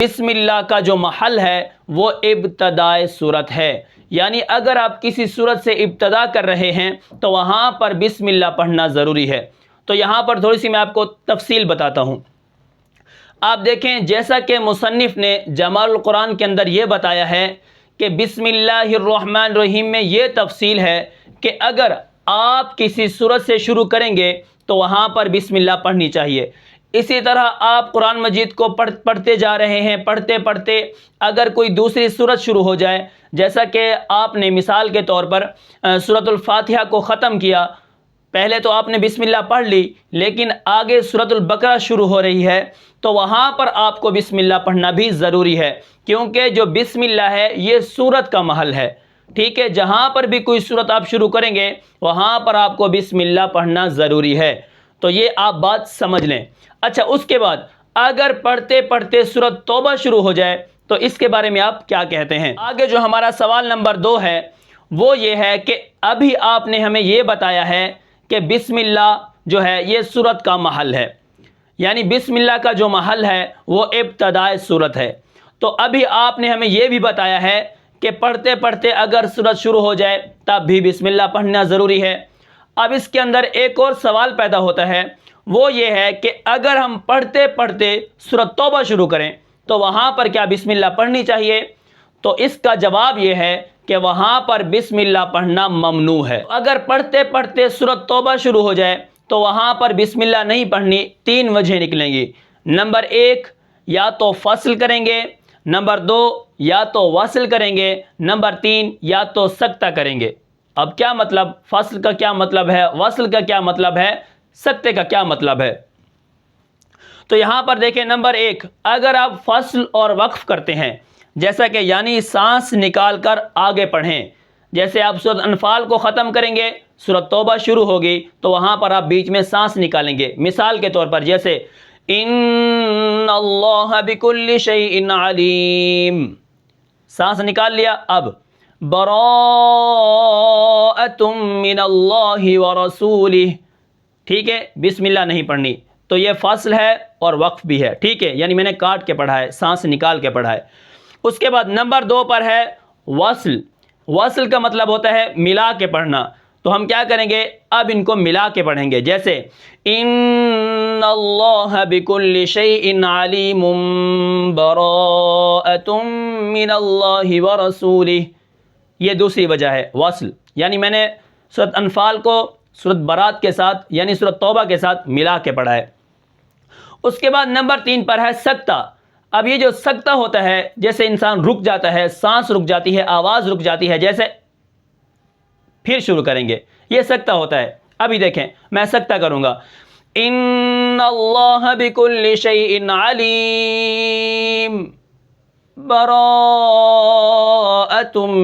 بسم اللہ کا جو محل ہے وہ ابتدائے صورت ہے، یعنی اگر آپ کسی صورت سے ابتدا کر رہے ہیں تو وہاں پر بسم اللہ پڑھنا ضروری ہے۔ تو یہاں پر تھوڑی سی میں آپ کو تفصیل بتاتا ہوں۔ آپ دیکھیں جیسا کہ مصنف نے جمال القرآن کے اندر یہ بتایا ہے کہ بسم اللہ الرحمن الرحیم میں یہ تفصیل ہے کہ اگر آپ کسی صورت سے شروع کریں گے تو وہاں پر بسم اللہ پڑھنی چاہیے۔ اسی طرح آپ قرآن مجید کو پڑھتے جا رہے ہیں، پڑھتے پڑھتے اگر کوئی دوسری صورت شروع ہو جائے، جیسا کہ آپ نے مثال کے طور پر سورۃ الفاتحہ کو ختم کیا، پہلے تو آپ نے بسم اللہ پڑھ لی لیکن آگے سورۃ البقرہ شروع ہو رہی ہے تو وہاں پر آپ کو بسم اللہ پڑھنا بھی ضروری ہے، کیونکہ جو بسم اللہ ہے یہ سورت کا محل ہے۔ ٹھیک ہے، جہاں پر بھی کوئی سورت آپ شروع کریں گے وہاں پر آپ کو بسم اللہ پڑھنا ضروری ہے، تو یہ آپ بات سمجھ لیں۔ اچھا، اس کے بعد اگر پڑھتے پڑھتے سورۃ توبہ شروع ہو جائے تو اس کے بارے میں آپ کیا کہتے ہیں؟ آگے جو ہمارا سوال نمبر 2 ہے وہ یہ ہے کہ ابھی آپ نے ہمیں یہ بتایا ہے کہ بسم اللہ جو ہے یہ سورت کا محل ہے، یعنی بسم اللہ کا جو محل ہے وہ ابتدائے سورت ہے۔ تو ابھی آپ نے ہمیں یہ بھی بتایا ہے کہ پڑھتے پڑھتے اگر سورت شروع ہو جائے تب بھی بسم اللہ پڑھنا ضروری ہے۔ اب اس کے اندر ایک اور سوال پیدا ہوتا ہے، وہ یہ ہے کہ اگر ہم پڑھتے پڑھتے سورۃ توبہ شروع کریں تو وہاں پر کیا بسم اللہ پڑھنی چاہیے؟ تو اس کا جواب یہ ہے کہ وہاں پر بسم اللہ پڑھنا ممنوع ہے۔ اگر پڑھتے پڑھتے سورۃ توبہ شروع ہو جائے تو وہاں پر بسم اللہ نہیں پڑھنی، 3 وجہیں نکلیں گی۔ نمبر 1، یا تو فصل کریں گے، نمبر 2، یا تو وصل کریں گے، نمبر 3، یا تو سکتہ کریں گے۔ اب کیا مطلب؟ فصل کا کیا مطلب ہے، وصل کا کیا مطلب ہے، سکتے کا کیا مطلب ہے؟ تو یہاں پر دیکھیں، نمبر 1، اگر آپ فصل اور وقف کرتے ہیں، جیسا کہ یعنی سانس نکال کر آگے پڑھیں، جیسے آپ سورۃ انفال کو ختم کریں گے، سورۃ توبہ شروع ہوگی تو وہاں پر آپ بیچ میں سانس نکالیں گے، مثال کے طور پر جیسے ان اللہ بکل شیء علیم، سانس نکال لیا۔ اب براءۃ من اللہ ورسولہ، ٹھیک ہے، بسم اللہ نہیں پڑھنی، تو یہ فصل ہے اور وقف بھی ہے، ٹھیک ہے، یعنی میں نے کاٹ کے پڑھا ہے، سانس نکال کے پڑھا ہے۔ اس کے بعد نمبر 2 پر ہے وصل۔ وصل کا مطلب ہوتا ہے ملا کے پڑھنا، تو ہم کیا کریں گے؟ اب ان کو ملا کے پڑھیں گے، جیسے ان اللہ بکل شیء علیم براءۃ من اللہ ورسولہ، یہ دوسری وجہ ہے وصل، یعنی میں نے سورۃ انفال کو سورۃ برات کے ساتھ یعنی سورۃ توبہ کے ساتھ ملا کے پڑھا ہے۔ اس کے بعد نمبر 3 پر ہے سکتہ۔ اب یہ جو سکتہ ہوتا ہے، جیسے انسان رک جاتا ہے، سانس رک جاتی ہے، آواز رک جاتی ہے، جیسے پھر شروع کریں گے، یہ سکتہ ہوتا ہے۔ ابھی دیکھیں، میں سکتہ کروں گا، ان اللہ بکل شیء علیم براءۃ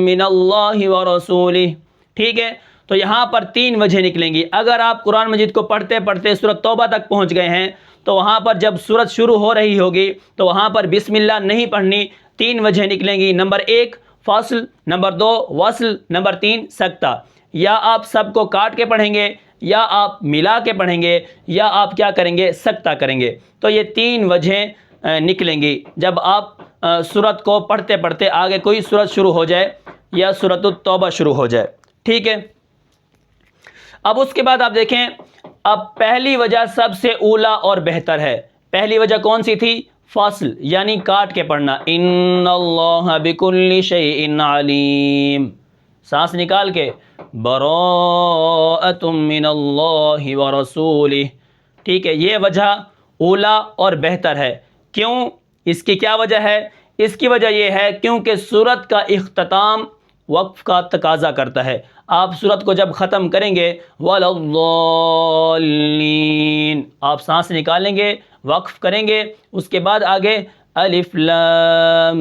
من اللہ ورسولہ، ٹھیک ہے، تو یہاں پر 3 وجہیں نکلیں گی۔ اگر آپ قرآن مجید کو پڑھتے پڑھتے سورۃ توبہ تک پہنچ گئے ہیں تو وہاں پر جب سورت شروع ہو رہی ہوگی تو وہاں پر بسم اللہ نہیں پڑھنی، 3 وجہیں نکلیں گی۔ نمبر 1 فصل، نمبر 2 وصل، نمبر 3 سکتہ۔ یا آپ سب کو کاٹ کے پڑھیں گے، یا آپ ملا کے پڑھیں گے، یا آپ کیا کریں گے؟ سکتہ کریں گے۔ تو یہ 3 وجہیں نکلیں گی جب آپ سورت کو پڑھتے پڑھتے آگے کوئی سورت شروع ہو جائے یا سورۃ التوبہ شروع ہو جائے، ٹھیک ہے۔ اب اس کے بعد آپ دیکھیں، اب پہلی وجہ سب سے اولا اور بہتر ہے۔ پہلی وجہ کون سی تھی؟ فصل، یعنی کاٹ کے پڑھنا، ان اللہ بکل شیء علیم، سانس نکال کے براءۃ من اللہ ورسولہ، ٹھیک ہے، یہ وجہ اولا اور بہتر ہے۔ کیوں؟ اس کی کیا وجہ ہے؟ اس کی وجہ یہ ہے کیونکہ سورت کا اختتام وقف کا تقاضا کرتا ہے۔ آپ سورت کو جب ختم کریں گے وَلَا الضَّالِّينَ، آپ سانس نکالیں گے، وقف کریں گے، اس کے بعد آگے الف لام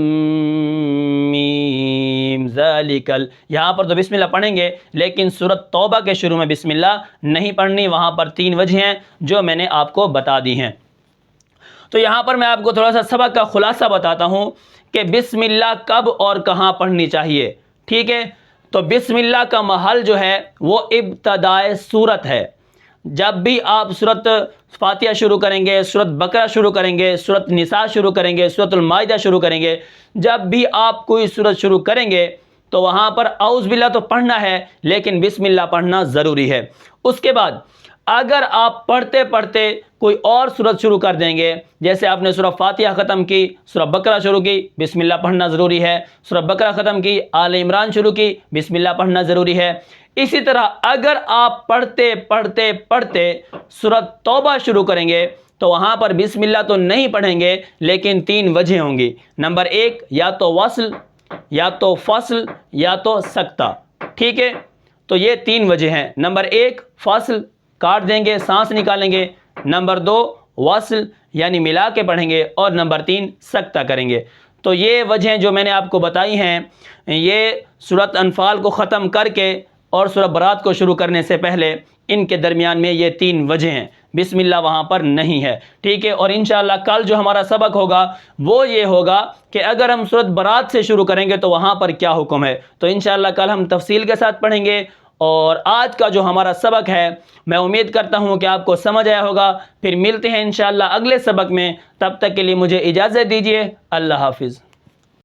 میم ذالک، یہاں پر تو بسم اللہ پڑھیں گے لیکن سورۃ توبہ کے شروع میں بسم اللہ نہیں پڑھنی۔ وہاں پر 3 وجہ ہیں جو میں نے آپ کو بتا دی ہیں۔ تو یہاں پر میں آپ کو تھوڑا سا سبق کا خلاصہ بتاتا ہوں کہ بسم اللہ کب اور کہاں پڑھنی چاہیے، ٹھیک ہے۔ تو بسم اللہ کا محل جو ہے وہ ابتدائے سورت ہے۔ جب بھی آپ فاتحہ شروع کریں گے، سورۃ بقرہ شروع کریں گے، سورۃ نساء شروع کریں گے، سورۃ المائدہ شروع کریں گے، جب بھی آپ کوئی سورت شروع کریں گے تو وہاں پر اعوذ باللہ تو پڑھنا ہے، لیکن بسم اللہ پڑھنا ضروری ہے۔ اس کے بعد اگر آپ پڑھتے پڑھتے کوئی اور سورت شروع کر دیں گے، جیسے آپ نے سورہ فاتحہ ختم کی، سورہ بقرہ شروع کی، بسم اللہ پڑھنا ضروری ہے، سورہ بقرہ ختم کی، آل عمران شروع کی، بسم اللہ پڑھنا ضروری ہے۔ اسی طرح اگر آپ پڑھتے پڑھتے پڑھتے سورۃ توبہ شروع کریں گے تو وہاں پر بسم اللہ تو نہیں پڑھیں گے، لیکن 3 وجہ ہوں گی۔ نمبر 1، یا تو وصل، یا تو فصل، یا تو سکتہ، ٹھیک ہے؟ تو یہ 3 وجہ ہیں۔ نمبر 1 فصل، کاٹ دیں گے، سانس نکالیں گے۔ نمبر 2 وصل، یعنی ملا کے پڑھیں گے، اور نمبر 3 سکتہ کریں گے۔ تو یہ وجہیں جو میں نے آپ کو بتائی ہیں، یہ سورۃ انفال کو ختم کر کے اور سورۃ برات کو شروع کرنے سے پہلے ان کے درمیان میں یہ 3 وجہ ہیں، بسم اللہ وہاں پر نہیں ہے، ٹھیک ہے؟ اور انشاءاللہ کل جو ہمارا سبق ہوگا وہ یہ ہوگا کہ اگر ہم سورۃ برات سے شروع کریں گے تو وہاں پر کیا حکم ہے۔ تو انشاءاللہ کل ہم تفصیل کے ساتھ پڑھیں گے۔ اور آج کا جو ہمارا سبق ہے، میں امید کرتا ہوں کہ آپ کو سمجھ آیا ہوگا۔ پھر ملتے ہیں انشاءاللہ اگلے سبق میں، تب تک کے لیے مجھے اجازت دیجیے۔ اللہ حافظ۔